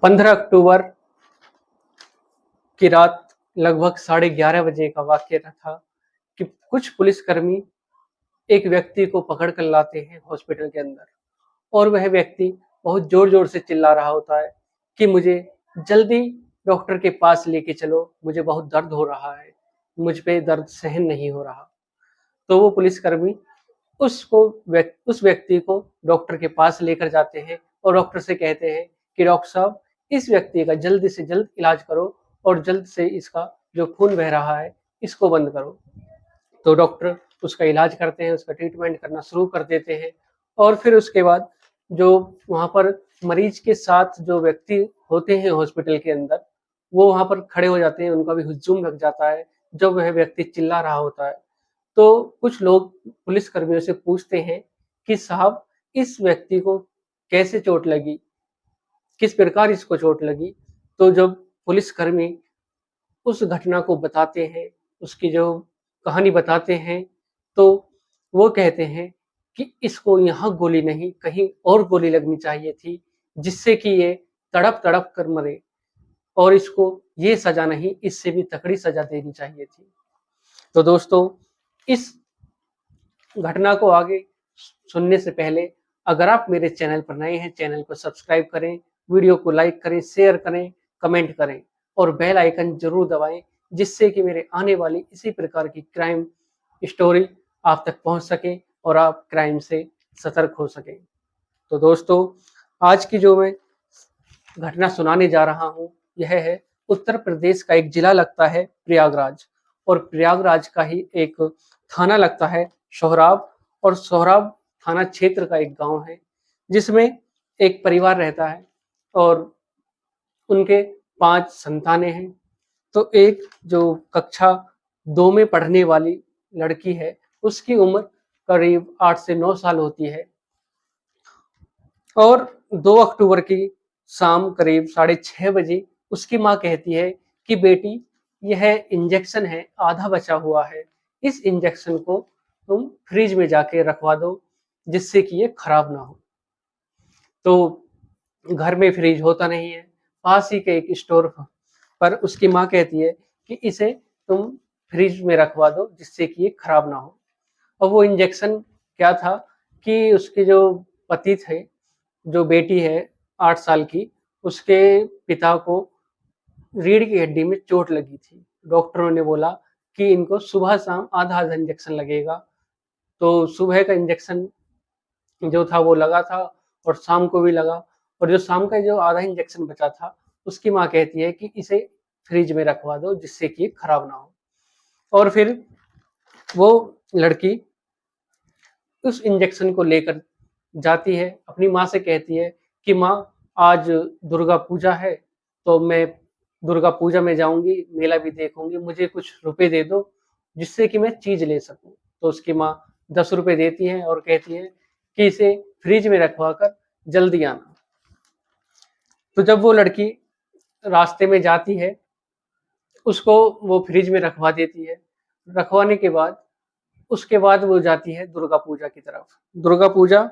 15 अक्टूबर की रात लगभग 11:30 बजे का वाक्य था कि कुछ पुलिसकर्मी एक व्यक्ति को पकड़ कर लाते हैं हॉस्पिटल के अंदर, और वह व्यक्ति बहुत जोर-जोर से चिल्ला रहा होता है कि मुझे जल्दी डॉक्टर के पास लेके चलो, मुझे बहुत दर्द हो रहा है, मुझ पे दर्द सहन नहीं हो रहा। तो वो पुलिसकर्मी उस व्यक्ति को डॉक्टर के पास लेकर जाते हैं और डॉक्टर से कहते हैं कि डॉक्टर साहब, इस व्यक्ति का जल्द से जल्द इलाज करो और जल्द से इसका जो खून बह रहा है इसको बंद करो। तो डॉक्टर उसका इलाज करते हैं, उसका ट्रीटमेंट करना शुरू कर देते हैं, और फिर उसके बाद जो वहाँ पर मरीज के साथ जो व्यक्ति होते हैं हॉस्पिटल के अंदर, वो वहाँ पर खड़े हो जाते हैं, उनका भी हुज्जूम लग जाता है जब वह व्यक्ति चिल्ला रहा होता है। तो कुछ लोग पुलिसकर्मियों से पूछते हैं कि साहब, इस व्यक्ति को कैसे चोट लगी? किस प्रकार इसको चोट लगी? तो जब पुलिसकर्मी उस घटना को बताते हैं, उसकी जो कहानी बताते हैं, तो वो कहते हैं कि इसको यहाँ गोली नहीं, कहीं और गोली लगनी चाहिए थी, जिससे कि ये तड़प-तड़प कर मरे, और इसको ये सज़ा नहीं, इससे भी तगड़ी सज़ा देनी चाहिए थी। तो दोस्तों, इस घटना को आगे सुनने से पहले अगर आप मेरे चैनल पर नए हैं, चैनल को सब्सक्राइब करें, वीडियो को लाइक करें, शेयर करें, कमेंट करें और बेल आइकन ज़रूर दबाएँ, जिससे कि मेरे आने वाली इसी प्रकार की क्राइम स्टोरी आप तक पहुंच सके और आप क्राइम से सतर्क हो सकें। तो दोस्तों, आज की जो मैं घटना सुनाने जा रहा हूँ, यह है उत्तर प्रदेश का एक जिला लगता है प्रयागराज, और प्रयागराज का ही एक थाना लगता है सोहराब, और सोहराब थाना क्षेत्र का एक गांव है, जिसमें एक परिवार रहता है और उनके 5 संतानें हैं। तो एक जो कक्षा 2 में पढ़ने वाली लड़की है, उसकी उम्र करीब 8 से 9 साल होती है, और 2 अक्टूबर की शाम करीब 6:30 बजे उसकी माँ कहती है कि बेटी, यह इंजेक्शन है, आधा बचा हुआ है, इस इंजेक्शन को तुम फ्रिज में जाके रखवा दो, जिससे कि ये खराब ना हो। तो घर में फ्रिज होता नहीं है, पास ही के एक स्टोर पर उसकी माँ कहती है कि इसे तुम फ्रिज में रखवा दो, जिससे कि ये खराब ना हो। और वो इंजेक्शन क्या था कि उसके जो पति थे, जो बेटी है 8 साल की, उसके पिता को रीढ़ की हड्डी में चोट लगी थी। डॉक्टरों ने बोला कि इनको सुबह-शाम आधा-आधा इंजेक्शन लगेगा। तो सुबह का इंजेक्शन जो था वो लगा था, और शाम को भी लगा, और जो शाम का जो आधा इंजेक्शन बचा था, उसकी माँ कहती है कि इसे फ्रिज में रखवा दो, जिससे कि ये खराब ना हो। और फिर वो लड़की उस इंजेक्शन को लेकर जाती है, अपनी माँ से कहती है कि माँ, आज दुर्गा पूजा है, तो मैं दुर्गा पूजा में जाऊँगी, मेला भी देखूँगी, मुझे कुछ रुपए दे दो, जिससे कि मैं चीज़ ले सकूँ। तो उसकी माँ 10 रुपए देती है और कहती है कि इसे फ्रिज में रखवा कर जल्दी आना। तो जब वो लड़की रास्ते में जाती है, उसको वो फ्रिज में रखवा देती है। रखवाने के बाद उसके बाद वो जाती है दुर्गा पूजा की तरफ। दुर्गा पूजा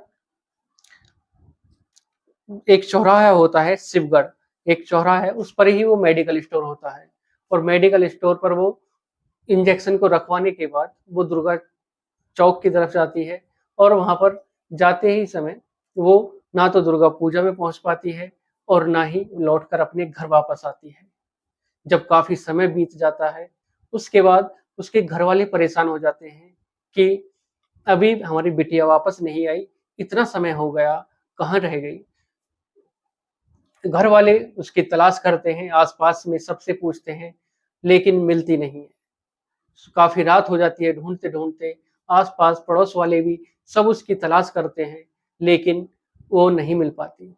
एक चौराहा होता है शिवगढ़, एक चौराहा है, उस पर ही वो मेडिकल स्टोर होता है, और मेडिकल स्टोर पर वो इंजेक्शन को रखवाने के बाद वो दुर्गा चौक की तरफ जाती है, और वहाँ पर जाते ही समय वो ना तो दुर्गा पूजा में पहुँच पाती है और ना ही लौटकर अपने घर वापस आती है। जब काफ़ी समय बीत जाता है, उसके बाद उसके घरवाले परेशान हो जाते हैं कि अभी हमारी बिटिया वापस नहीं आई, इतना समय हो गया, कहाँ रह गई? घर वाले उसकी तलाश करते हैं, आस-पास में सबसे पूछते हैं, लेकिन मिलती नहीं है। काफ़ी रात हो जाती है ढूँढते-ढूँढते, आस-पास पड़ोस वाले भी सब उसकी तलाश करते हैं, लेकिन वो नहीं मिल पाती।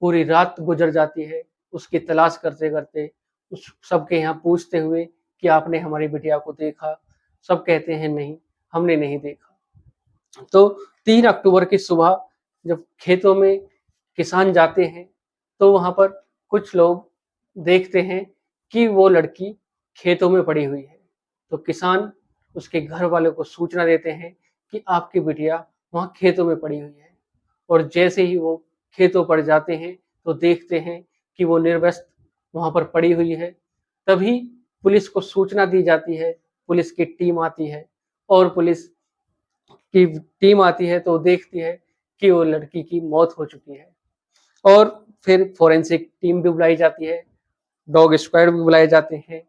पूरी रात गुज़र जाती है उसकी तलाश करते-करते, उस सबके यहाँ पूछते हुए कि आपने हमारी बिटिया को देखा? सब कहते हैं नहीं, हमने नहीं देखा। तो 3 अक्टूबर की सुबह जब खेतों में किसान जाते हैं, तो वहाँ पर कुछ लोग देखते हैं कि वो लड़की खेतों में पड़ी हुई है। तो किसान उसके घर वालों को सूचना देते हैं कि आपकी बिटिया वहाँ खेतों में पड़ी हुई है, और जैसे ही वो खेतों पर जाते हैं, तो देखते हैं कि वो निर्वस्त वहां पर पड़ी हुई है। तभी पुलिस को सूचना दी जाती है, पुलिस की टीम आती है और पुलिस की टीम आती है तो देखती है कि वो लड़की की मौत हो चुकी है। और फिर फोरेंसिक टीम भी बुलाई जाती है, डॉग स्क्वाड भी बुलाए जाते हैं,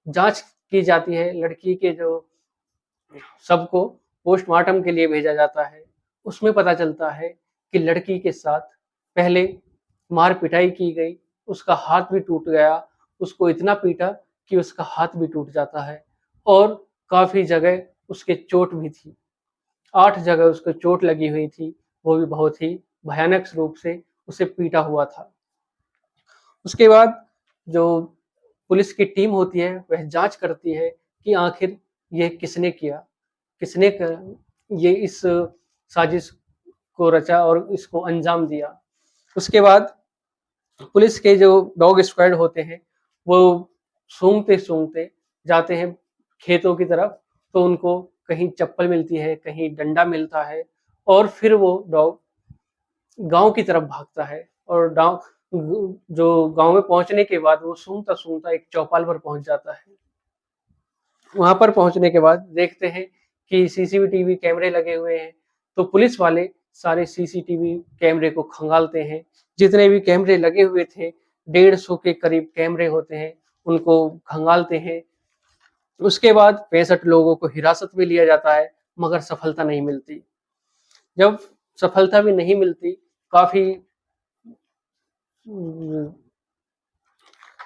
जांच की जाती है, लड़की के जो शव को पोस्टमार्टम के लिए भेजा जाता है। उसमें पता चलता है कि लड़की के साथ पहले मार पिटाई की गई, उसका हाथ भी टूट गया, उसको इतना पीटा कि उसका हाथ भी टूट जाता है और काफी जगह उसके चोट भी थी। 8 जगह उसको चोट लगी हुई थी, वो भी बहुत ही भयानक रूप से उसे पीटा हुआ था। उसके बाद जो पुलिस की टीम होती है वह जांच करती है कि आखिर ये किसने किया, किसने ये इस साजिश को रचा और इसको अंजाम दिया। उसके बाद पुलिस के जो डॉग स्क्वाड होते हैं वो सूंघते सूंघते जाते हैं खेतों की तरफ, तो उनको कहीं चप्पल मिलती है, कहीं डंडा मिलता है और फिर वो डॉग गांव की तरफ भागता है और जो गांव में पहुंचने के बाद वो सूंघता सूंघता एक चौपाल पर पहुंच जाता है। वहां पर पहुंचने के बाद देखते हैं कि सीसीटीवी कैमरे लगे हुए हैं, तो पुलिस वाले सारे सीसीटीवी कैमरे को खंगालते हैं। जितने भी कैमरे लगे हुए थे, 150 के करीब कैमरे होते हैं, उनको खंगालते हैं। उसके बाद 65 लोगों को हिरासत में लिया जाता है, मगर सफलता नहीं मिलती। जब सफलता भी नहीं मिलती, काफी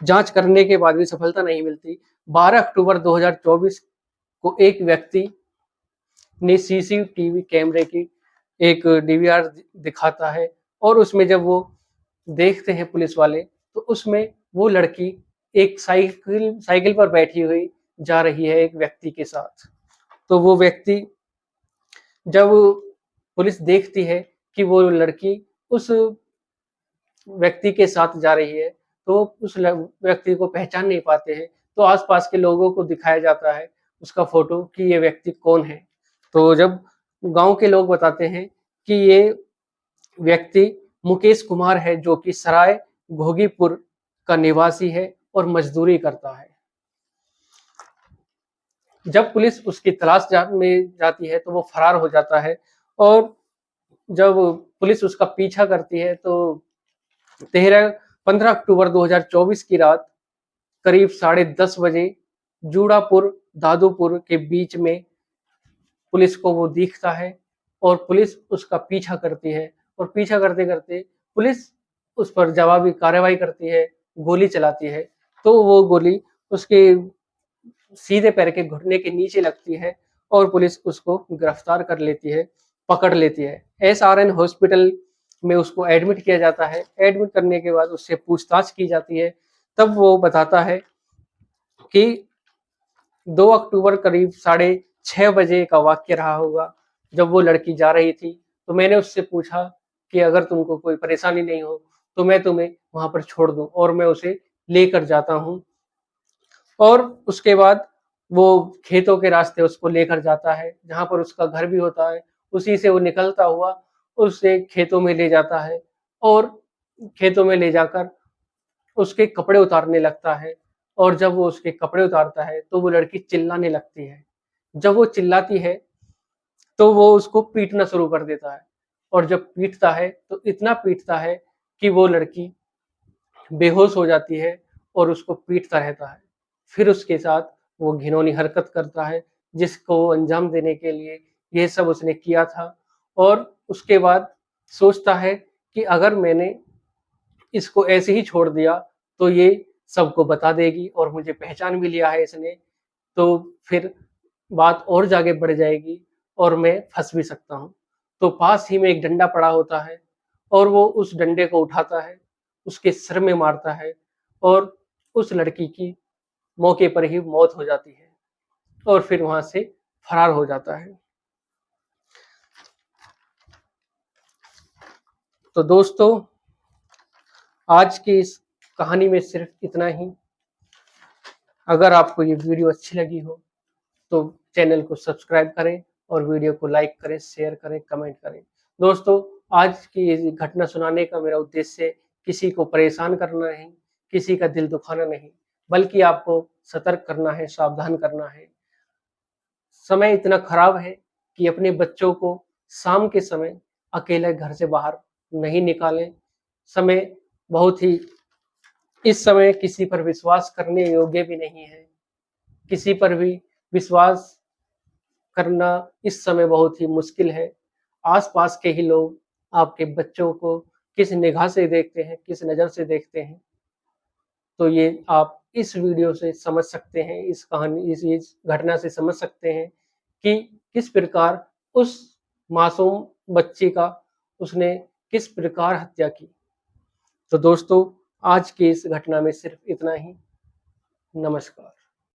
जांच करने के बाद भी सफलता नहीं मिलती, 12 अक्टूबर 2024 को एक व्यक्ति ने सीसीटीवी कैमरे की एक डीवीआर दिखाता है और उसमें जब वो देखते हैं पुलिस वाले, तो उसमें वो लड़की एक साइकिल पर बैठी हुई जा रही है एक व्यक्ति के साथ। तो वो व्यक्ति, जब पुलिस देखती है कि वो लड़की उस व्यक्ति के साथ जा रही है, तो उस व्यक्ति को पहचान नहीं पाते हैं, तो आसपास के लोगों को दिखाया जाता है उसका फोटो कि ये व्यक्ति कौन है। तो जब गांव के लोग बताते हैं कि ये व्यक्ति मुकेश कुमार है, जो कि सराय घोगीपुर का निवासी है और मजदूरी करता है। जब पुलिस उसकी तलाश में जाती है तो वो फरार हो जाता है और जब पुलिस उसका पीछा करती है तो 15 अक्टूबर 2024 की रात करीब 10:30 बजे जूड़ापुर दादूपुर के बीच में पुलिस को वो दिखता है और पुलिस उसका पीछा करती है और पीछा करते करते पुलिस उस पर जवाबी कार्रवाई करती है, गोली चलाती है। तो वो गोली उसके सीधे पैर के घुटने के नीचे लगती है और पुलिस उसको गिरफ्तार कर लेती है, पकड़ लेती है। एसआरएन हॉस्पिटल में उसको एडमिट किया जाता है। एडमिट करने के बाद उससे पूछताछ की जाती है। तब वो बताता है कि 2 अक्टूबर करीब 6:30 बजे का वाक्य रहा होगा, जब वो लड़की जा रही थी। तो मैंने उससे पूछा कि अगर तुमको कोई परेशानी नहीं हो तो मैं तुम्हें वहां पर छोड़ दूं, और मैं उसे लेकर जाता हूं। और उसके बाद वो खेतों के रास्ते उसको लेकर जाता है, जहाँ पर उसका घर भी होता है। उसी से वो निकलता हुआ उसे खेतों में ले जाता है और खेतों में ले जाकर उसके कपड़े उतारने लगता है। और जब वो उसके कपड़े उतारता है तो वो लड़की चिल्लाने लगती है। जब वो चिल्लाती है तो वो उसको पीटना शुरू कर देता है और जब पीटता है तो इतना पीटता है कि वो लड़की बेहोश हो जाती है और उसको पीटता रहता है। फिर उसके साथ वो घिनौनी हरकत करता है, जिसको अंजाम देने के लिए ये सब उसने किया था। और उसके बाद सोचता है कि अगर मैंने इसको ऐसे ही छोड़ दिया तो ये सबको बता देगी और मुझे पहचान भी लिया है इसने, तो फिर बात और जागे बढ़ जाएगी और मैं फंस भी सकता हूँ। तो पास ही में एक डंडा पड़ा होता है और वो उस डंडे को उठाता है, उसके सिर में मारता है और उस लड़की की मौके पर ही मौत हो जाती है और फिर वहां से फरार हो जाता है। तो दोस्तों, आज की इस कहानी में सिर्फ इतना ही। अगर आपको ये वीडियो अच्छी लगी हो तो चैनल को सब्सक्राइब करें और वीडियो को लाइक करें, शेयर करें, कमेंट करें। दोस्तों, आज की ये घटना सुनाने का मेरा उद्देश्य किसी को परेशान करना नहीं, किसी का दिल दुखाना नहीं, बल्कि आपको सतर्क करना है, सावधान करना है। समय इतना खराब है कि अपने बच्चों को शाम के समय अकेले घर से बाहर नहीं निकालें। समय बहुत ही इस समय किसी पर विश्वास करने योग्य भी नहीं है। किसी पर भी विश्वास करना इस समय बहुत ही मुश्किल है। आस-पास के ही लोग आपके बच्चों को किस निगाह से देखते हैं, किस नज़र से देखते हैं, तो ये आप इस वीडियो से समझ सकते हैं, इस कहानी इस घटना से समझ सकते हैं कि किस प्रकार उस मासूम बच्ची का उसने किस प्रकार हत्या की। तो दोस्तों, आज की इस घटना में सिर्फ इतना ही। नमस्कार।